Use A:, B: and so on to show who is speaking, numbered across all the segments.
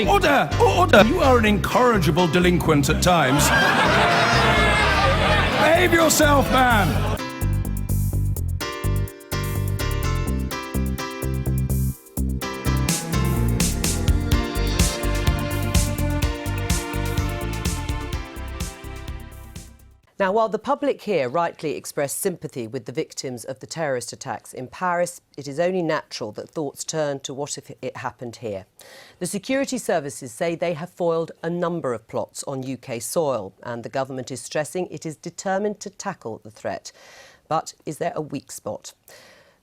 A: Order! Order! You are an incorrigible delinquent at times. Behave yourself, man!
B: Now, while the public here rightly expressed sympathy with the victims of the terrorist attacks in Paris, it is only natural that thoughts turn to what if it happened here. The security services say they have foiled a number of plots on UK soil, and the government is stressing it is determined to tackle the threat. But is there a weak spot?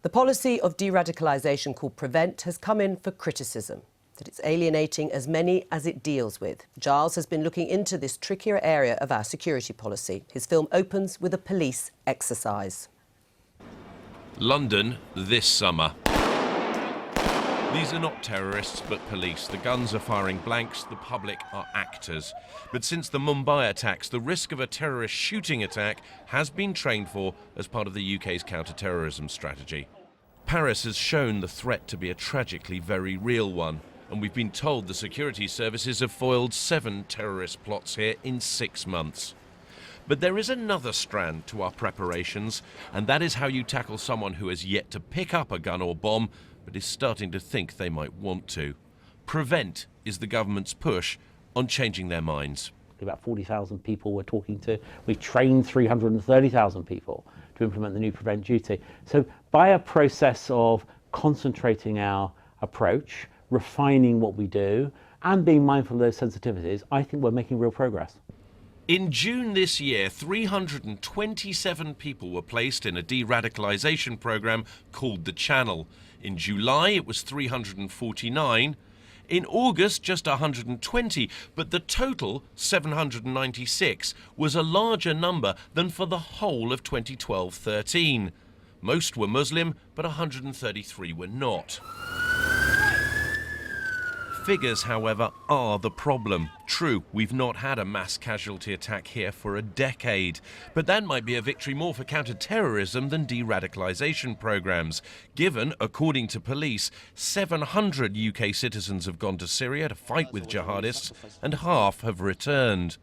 B: The policy of de-radicalisation called PREVENT has come in for criticism, that it's alienating as many as it deals with. Giles has been looking into this trickier area of our security policy. His film opens with a police exercise.
C: London this summer. These are not terrorists, but police. The guns are firing blanks, the public are actors. But since the Mumbai attacks, the risk of a terrorist shooting attack has been trained for as part of the UK's counter-terrorism strategy. Paris has shown the threat to be a tragically very real one. And we've been told the security services have foiled 7 terrorist plots here in 6 months. But there is another strand to our preparations, and that is how you tackle someone who has yet to pick up a gun or bomb, but is starting to think they might want to. PREVENT is the government's push on changing their minds.
D: About 40,000 people we're talking to. We've trained 330,000 people to implement the new PREVENT duty. So by a process of concentrating our approach, refining what we do, and being mindful of those sensitivities, I think we're making real progress.
C: In June this year, 327 people were placed in a de-radicalisation programme called The Channel. In July, it was 349. In August, just 120, but the total, 796, was a larger number than for the whole of 2012-13. Most were Muslim, but 133 were not. Figures, however, are the problem. True, we've not had a mass casualty attack here for a decade, but that might be a victory more for counter-terrorism than de-radicalisation programmes, given, according to police, 700 UK citizens have gone to Syria to fight with jihadists and half have returned.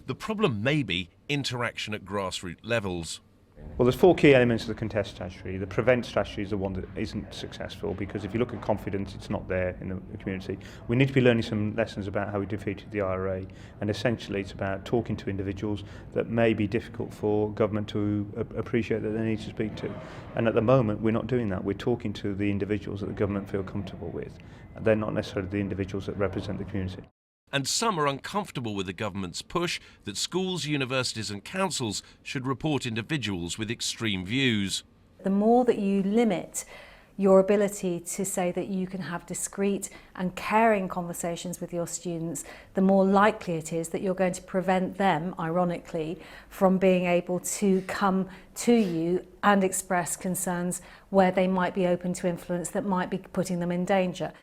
C: The problem may be interaction at grassroots levels.
E: Well, there's 4 key elements of the contest strategy. The PREVENT strategy is the one that isn't successful because if you look at confidence, it's not there in the community. We need to be learning some lessons about how we defeated the IRA, and essentially it's about talking to individuals that may be difficult for government to appreciate that they need to speak to. And at the moment, we're not doing that. We're talking to the individuals that the government feel comfortable with. They're not necessarily the individuals that represent the community.
C: And some are uncomfortable with the government's push that schools, universities and councils should report individuals with extreme views.
F: The more that you limit your ability to say that you can have discreet and caring conversations with your students, the more likely it is that you're going to prevent them, ironically, from being able to come to you and express concerns where they might be open to influence that might be putting them in danger.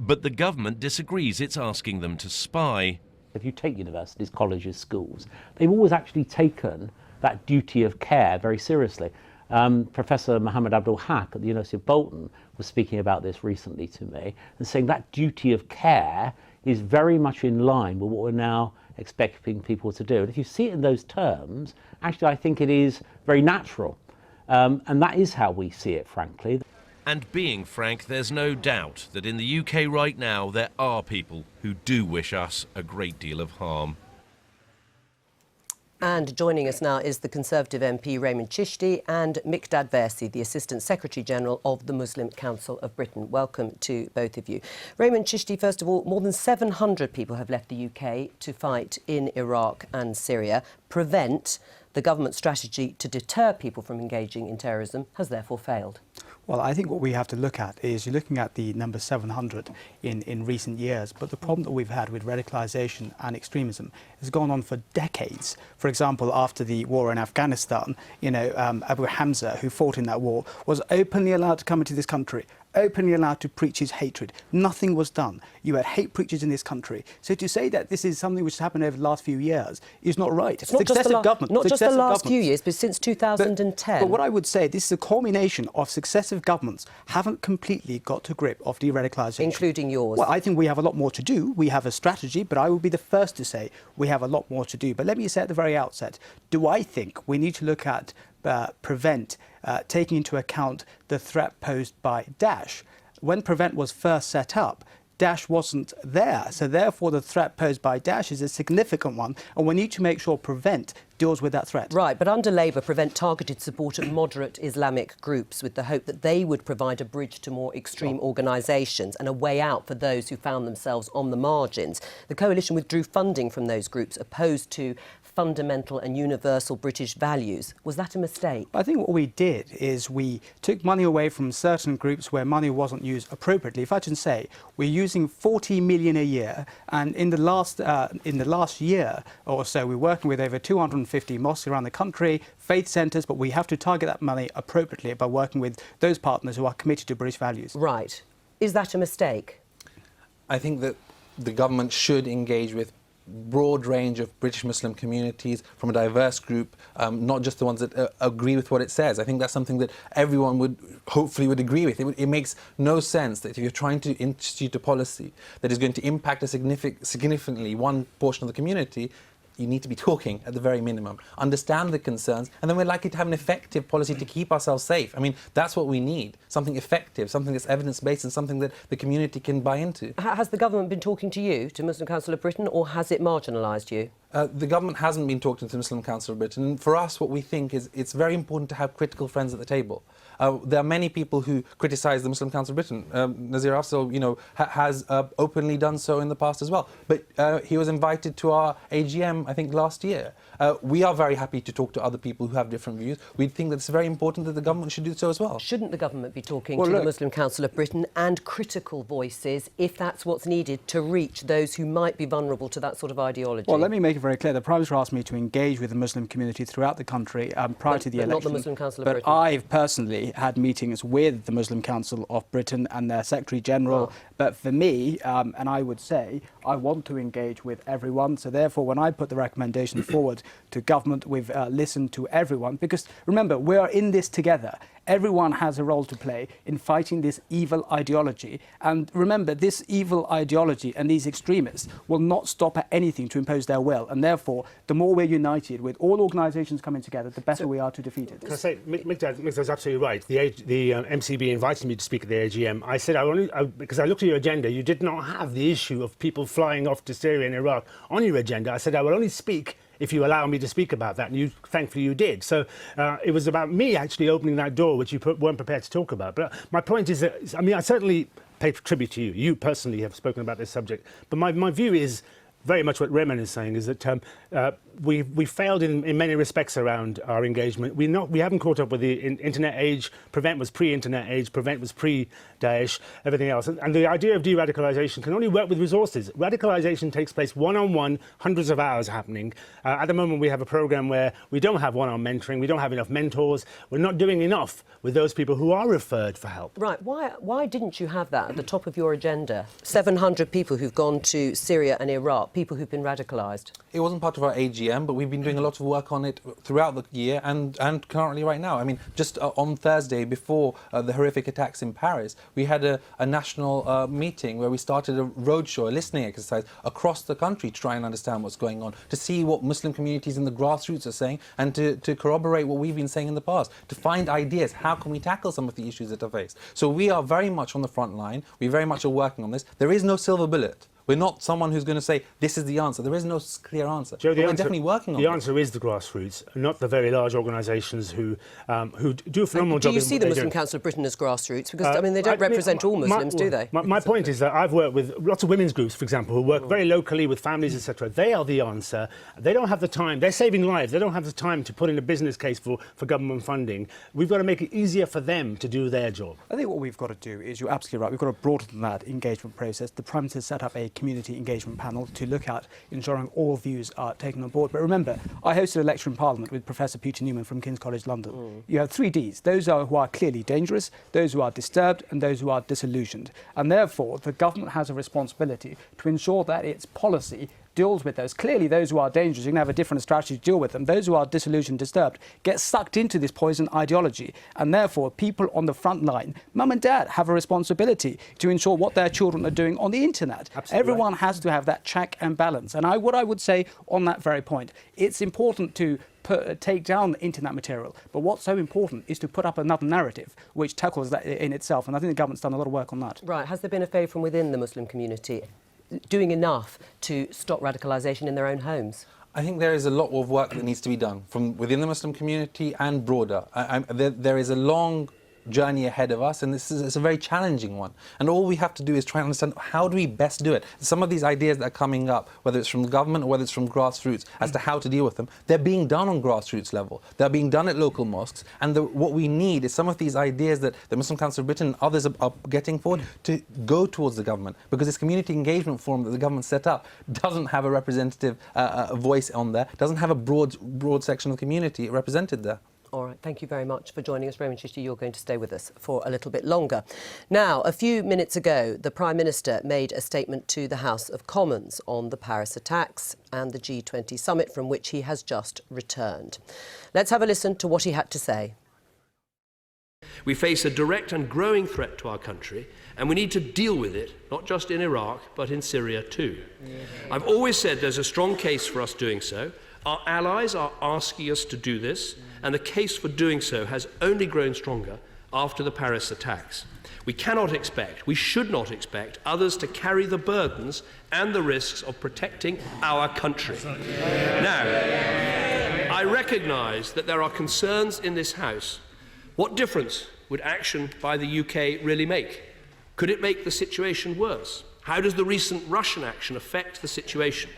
C: But the government disagrees. It's asking them to spy.
D: If you take universities, colleges, schools, they've always actually taken that duty of care very seriously. Professor Mohammed Abdul Haq at the University of Bolton was speaking about this recently to me and saying that duty of care is very much in line with what we're now expecting people to do. And if you see it in those terms, actually I think it is very natural. And that is how we see it, frankly.
C: And being frank, there's no doubt that in the UK right now there are people who do wish us a great deal of harm.
B: And joining us now is the Conservative MP Raymond Chishti and Miqdad Versi, the Assistant Secretary-General of the Muslim Council of Britain. Welcome to both of you. Raymond Chishti, first of all, more than 700 people have left the UK to fight in Iraq and Syria. PREVENT, the government strategy to deter people from engaging in terrorism, has therefore failed.
G: Well, I think what we have to look at is you're looking at the number 700 in recent years, but the problem that we've had with radicalisation and extremism has gone on for decades. For example, after the war in Afghanistan, Abu Hamza, who fought in that war, was openly allowed to come into this country openly allowed to preach his hatred. Nothing was done. You had hate preachers in this country. So to say that this is something which has happened over the last few years is not right.
B: It's not just the last few years, but since 2010.
G: But what I would say, this is a culmination of successive governments haven't completely got to grip of de-radicalisation.
B: Including yours.
G: Well, I think we have a lot more to do. We have a strategy, but I will be the first to say we have a lot more to do. But let me say at the very outset, do I think we need to look at Prevent, taking into account the threat posed by Daesh? When Prevent was first set up, Daesh wasn't there. So therefore, the threat posed by Daesh is a significant one, and we need to make sure Prevent deals with that threat.
B: Right, but under Labour, Prevent targeted support of moderate Islamic groups with the hope that they would provide a bridge to more extreme organisations and a way out for those who found themselves on the margins. The coalition withdrew funding from those groups, opposed to fundamental and universal British values. Was that a mistake?
G: I think what we did is we took money away from certain groups where money wasn't used appropriately. If I can say, we're using 40 million a year, and in the last year or so, we're working with over 250 mosques around the country, faith centres, but we have to target that money appropriately by working with those partners who are committed to British values.
B: Right. Is that a mistake?
H: I think that the government should engage with broad range of British Muslim communities from a diverse group, not just the ones that agree with what it says. I think that's something that everyone would hopefully agree with. It makes no sense that if you're trying to institute a policy that is going to impact significantly one portion of the community, you need to be talking at the very minimum, understand the concerns, and then we're likely to have an effective policy to keep ourselves safe. I mean, that's what we need, something effective, something that's evidence-based and something that the community can buy into.
B: Has the government been talking to you, to Muslim Council of Britain, or has it marginalised you?
H: The government hasn't been talking to the Muslim Council of Britain, and for us what we think is it's very important to have critical friends at the table. There are many people who criticise the Muslim Council of Britain. Nazir Afzal, has openly done so in the past as well. But he was invited to our AGM, I think, last year. We are very happy to talk to other people who have different views. We think that it's very important that the government should do so as well.
B: Shouldn't the government be talking to the Muslim Council of Britain and critical voices, if that's what's needed, to reach those who might be vulnerable to that sort of ideology?
G: Well, let me make it very clear. The Prime Minister asked me to engage with the Muslim community throughout the country prior to the election.
B: Not the Muslim Council of Britain.
G: But I've personally had meetings with the Muslim Council of Britain and their Secretary General. But for me, and I would say, I want to engage with everyone. So therefore, when I put the recommendation forward to government, we've listened to everyone. Because remember, we are in this together. Everyone has a role to play in fighting this evil ideology. And remember, this evil ideology and these extremists will not stop at anything to impose their will. And therefore, the more we're united with all organisations coming together, the better we are to defeat it.
I: Can I say, Miqdad's absolutely right. The MCB invited me to speak at the AGM. I said, because I looked at your agenda, you did not have the issue of people flying off to Syria and Iraq on your agenda. I said, I will only speak if you allow me to speak about that, and thankfully you did. So it was about me actually opening that door, which you weren't prepared to talk about. But my point is that, I certainly pay tribute to you. You personally have spoken about this subject. But my view is very much what Rehman is saying, is that we failed in many respects around our engagement. We haven't caught up with the internet age. Prevent was pre-internet age. Prevent was pre-Daesh, everything else. And the idea of de-radicalisation can only work with resources. Radicalisation takes place one-on-one, hundreds of hours happening. At the moment, we have a programme where we don't have one-on-one mentoring. We don't have enough mentors. We're not doing enough with those people who are referred for help.
B: Right. Why didn't you have that at the top of your agenda? 700 people who've gone to Syria and Iraq, people who've been radicalised.
H: It wasn't part of our AGM, but we've been doing a lot of work on it throughout the year and currently right now. I mean, just on Thursday, before the horrific attacks in Paris, we had a national meeting where we started a roadshow, a listening exercise across the country to try and understand what's going on, to see what Muslim communities in the grassroots are saying, and to corroborate what we've been saying in the past, to find ideas. How can we tackle some of the issues that are faced? So we are very much on the front line. We very much are working on this. There is no silver bullet. We're not someone who's going to say, this is the answer. There is no clear answer.
I: Joe,
H: we're definitely working on it.
I: The answer is the grassroots, not the very large organisations who do a phenomenal job.
B: Do you see the Muslim Council of Britain as grassroots? Because, they don't represent all Muslims, do they?
I: My point is that I've worked with lots of women's groups, for example, who work very locally with families, etc. They are the answer. They don't have the time. They're saving lives. They don't have the time to put in a business case for government funding. We've got to make it easier for them to do their job.
G: I think what we've got to do is, you're absolutely right, we've got to broaden that engagement process. The Prime Minister set up a community engagement panel to look at ensuring all views are taken on board. But remember, I hosted a lecture in Parliament with Professor Peter Newman from King's College London. You have 3 Ds. Those who are clearly dangerous, those who are disturbed, and those who are disillusioned. And therefore, the government has a responsibility to ensure that its policy deals with those. Clearly, those who are dangerous, you can have a different strategy to deal with them. Those who are disillusioned, disturbed, get sucked into this poison ideology. And therefore, people on the front line, mum and dad, have a responsibility to ensure what their children are doing on the internet.
I: Absolutely
G: Everyone
I: right.
G: has to have that check and balance. And what I would say on that very point, it's important to take down the internet material. But what's so important is to put up another narrative which tackles that in itself. And I think the government's done a lot of work on that.
B: Right. Has there been a favour from within the Muslim community doing enough to stop radicalisation in their own homes?
H: I think there is a lot of work that needs to be done from within the Muslim community and broader. There is a long journey ahead of us, and it's a very challenging one. And all we have to do is try and understand, how do we best do it? Some of these ideas that are coming up, whether it's from the government or whether it's from grassroots, as to how to deal with them, they're being done on grassroots level. They're being done at local mosques. And what we need is some of these ideas that the Muslim Council of Britain and others are getting forward to go towards the government. Because this community engagement forum that the government set up doesn't have a representative voice on there, doesn't have a broad section of the community represented there.
B: All right, thank you very much for joining us. Raymond Chishti, you're going to stay with us for a little bit longer. Now, a few minutes ago, the Prime Minister made a statement to the House of Commons on the Paris attacks and the G20 summit from which he has just returned. Let's have a listen to what he had to say.
J: We face a direct and growing threat to our country, and we need to deal with it, not just in Iraq, but in Syria too. I've always said there's a strong case for us doing so. Our allies are asking us to do this, and the case for doing so has only grown stronger after the Paris attacks. We cannot expect, we should not expect, others to carry the burdens and the risks of protecting our country. Now, I recognise that there are concerns in this House. What difference would action by the UK really make? Could it make the situation worse? How does the recent Russian action affect the situation?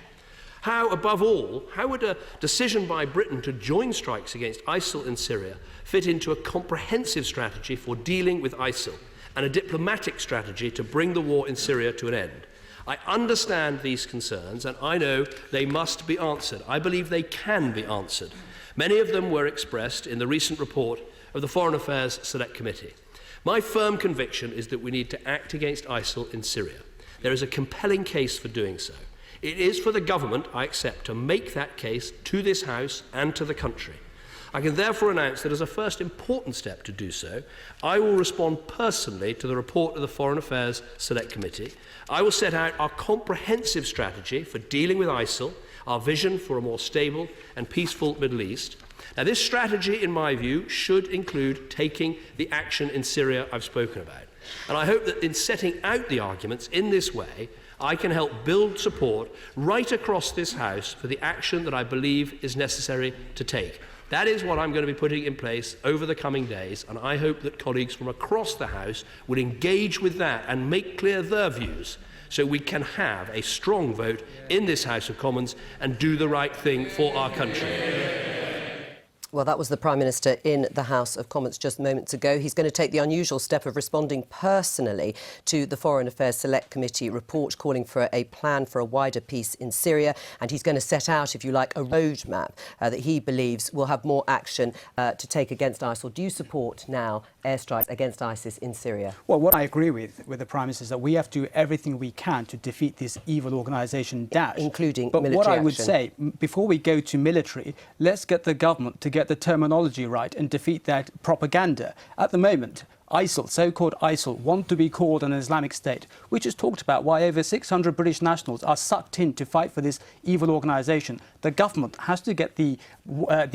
J: How, above all, how would a decision by Britain to join strikes against ISIL in Syria fit into a comprehensive strategy for dealing with ISIL and a diplomatic strategy to bring the war in Syria to an end? I understand these concerns, and I know they must be answered. I believe they can be answered. Many of them were expressed in the recent report of the Foreign Affairs Select Committee. My firm conviction is that we need to act against ISIL in Syria. There is a compelling case for doing so. It is for the government, I accept, to make that case to this House and to the country. I can therefore announce that as a first important step to do so, I will respond personally to the report of the Foreign Affairs Select Committee. I will set out our comprehensive strategy for dealing with ISIL, our vision for a more stable and peaceful Middle East. Now, this strategy, in my view, should include taking the action in Syria I've spoken about. And I hope that in setting out the arguments in this way, I can help build support right across this House for the action that I believe is necessary to take. That is what I'm going to be putting in place over the coming days, and I hope that colleagues from across the House will engage with that and make clear their views, so we can have a strong vote in this House of Commons and do the right thing for our country.
B: Well, that was the Prime Minister in the House of Commons just moments ago. He's going to take the unusual step of responding personally to the Foreign Affairs Select Committee report calling for a plan for a wider peace in Syria. And he's going to set out, if you like, a roadmap that he believes will have more action to take against ISIL. Do you support now airstrikes against ISIS in Syria?
G: Well, what I agree with the Prime Minister is that we have to do everything we can to defeat this evil organisation, Daesh.
B: Including
G: but
B: military
G: what I
B: action.
G: would say, before we go to military, let's get the government to get the terminology right and defeat that propaganda. At the moment, ISIL, so-called ISIL, want to be called an Islamic State. We just talked about why over 600 British nationals are sucked in to fight for this evil organisation. The government has to get the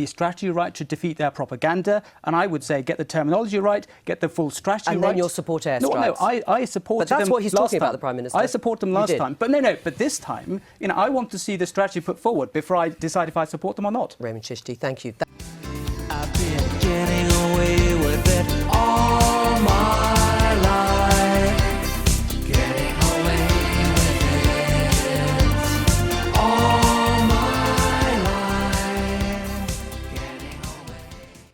G: strategy right to defeat their propaganda, and I would say get the terminology right, get the full strategy right.
B: And then you'll support airstrikes.
G: No, I supported them.
B: But that's what he's talking about, the Prime Minister.
G: I supported them last time. But but this time, I want to see the strategy put forward before I decide if I support them or not.
B: Raymond Chishti, thank you.